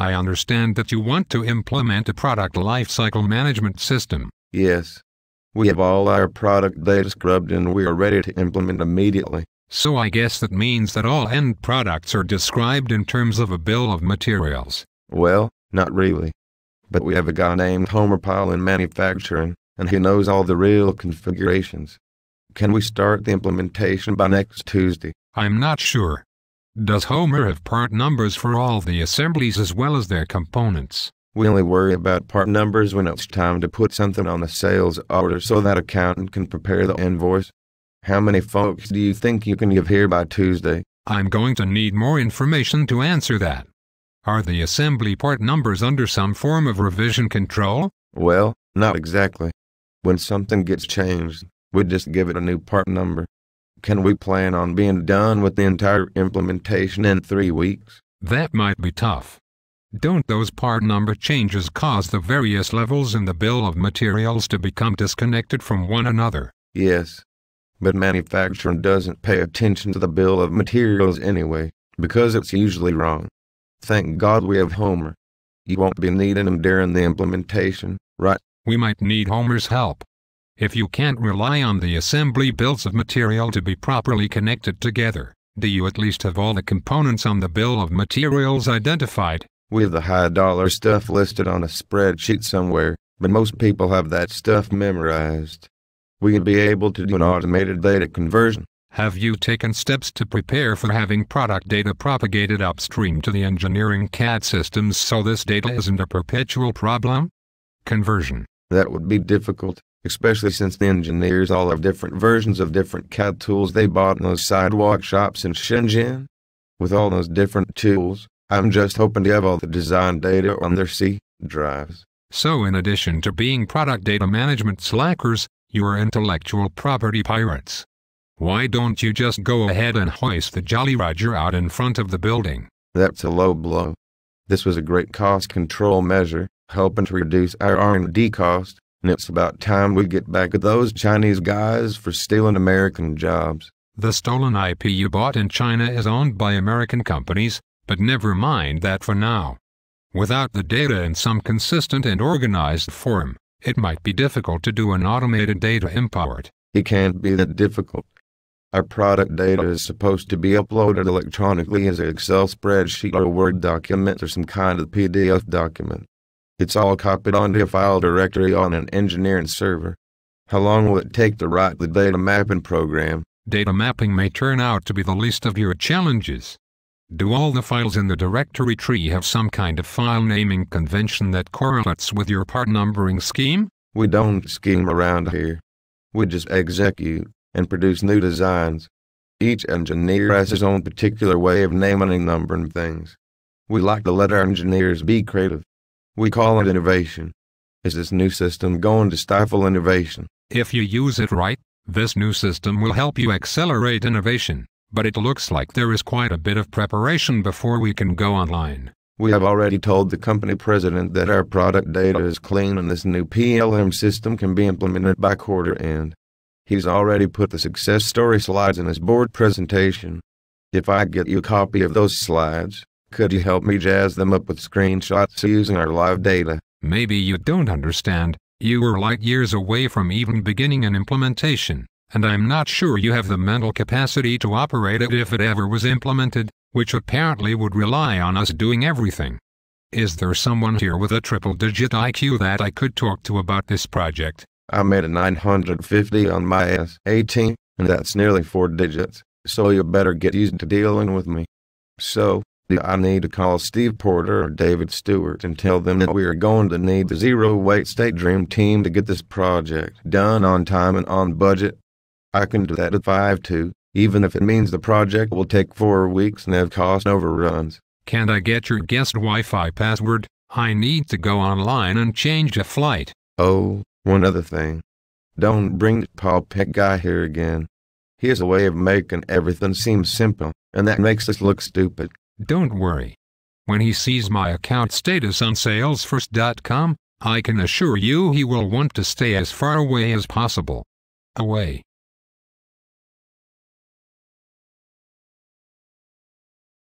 I understand that you want to implement a product lifecycle management system. Yes. We have all our product data scrubbed and we are ready to implement immediately. So I guess that means that all end products are described in terms of a bill of materials. Well, not really. But we have a guy named Homer Pyle in manufacturing, and he knows all the real configurations. Can we start the implementation by next Tuesday? I'm not sure. Does Homer have part numbers for all the assemblies as well as their components? We only worry about part numbers when it's time to put something on a sales order so that accountant can prepare the invoice. How many folks do you think you can give here by Tuesday? I'm going to need more information to answer that. Are the assembly part numbers under some form of revision control? Well, not exactly. When something gets changed, we just give it a new part number. Can we plan on being done with the entire implementation in 3 weeks? That might be tough. Don't those part number changes cause the various levels in the bill of materials to become disconnected from one another? Yes. But manufacturing doesn't pay attention to the bill of materials anyway, because it's usually wrong. Thank God we have Homer. You won't be needing him during the implementation, right? We might need Homer's help. If you can't rely on the assembly bills of material to be properly connected together, do you at least have all the components on the bill of materials identified? We have the high-dollar stuff listed on a spreadsheet somewhere, but most people have that stuff memorized. We will be able to do an automated data conversion. Have you taken steps to prepare for having product data propagated upstream to the engineering CAD systems so this data isn't a perpetual problem? Conversion. That would be difficult, especially since the engineers all have different versions of different CAD tools they bought in those sidewalk shops in Shenzhen. With all those different tools, I'm just hoping to have all the design data on their C drives. So in addition to being product data management slackers, you're intellectual property pirates. Why don't you just go ahead and hoist the Jolly Roger out in front of the building? That's a low blow. This was a great cost control measure, helping to reduce our R&D cost, and it's about time we get back at those Chinese guys for stealing American jobs. The stolen IP you bought in China is owned by American companies, but never mind that for now. Without the data in some consistent and organized form, it might be difficult to do an automated data import. It can't be that difficult. Our product data is supposed to be uploaded electronically as an Excel spreadsheet or a Word document or some kind of PDF document. It's all copied onto a file directory on an engineering server. How long will it take to write the data mapping program? Data mapping may turn out to be the least of your challenges. Do all the files in the directory tree have some kind of file naming convention that correlates with your part numbering scheme? We don't scheme around here. We just execute and produce new designs. Each engineer has his own particular way of naming and numbering things. We like to let our engineers be creative. We call it innovation. Is this new system going to stifle innovation? If you use it right, this new system will help you accelerate innovation, but it looks like there is quite a bit of preparation before we can go online. We have already told the company president that our product data is clean and this new PLM system can be implemented by quarter end. He's already put the success story slides in his board presentation. If I get you a copy of those slides, could you help me jazz them up with screenshots using our live data? Maybe you don't understand. You were light years away from even beginning an implementation, and I'm not sure you have the mental capacity to operate it if it ever was implemented, which apparently would rely on us doing everything. Is there someone here with a triple-digit IQ that I could talk to about this project? I made a 950 on my SAT, and that's nearly 4 digits, so you better get used to dealing with me. So, do I need to call Steve Porter or David Stewart and tell them that we are going to need the zero-weight state dream team to get this project done on time and on budget? I can do that if I have to, even if it means the project will take 4 weeks and have cost overruns. Can't I get your guest Wi-Fi password? I need to go online and change a flight. Oh, one other thing. Don't bring the Paul Peck guy here again. He has a way of making everything seem simple, and that makes us look stupid. Don't worry. When he sees my account status on Salesforce.com, I can assure you he will want to stay as far away as possible. Away.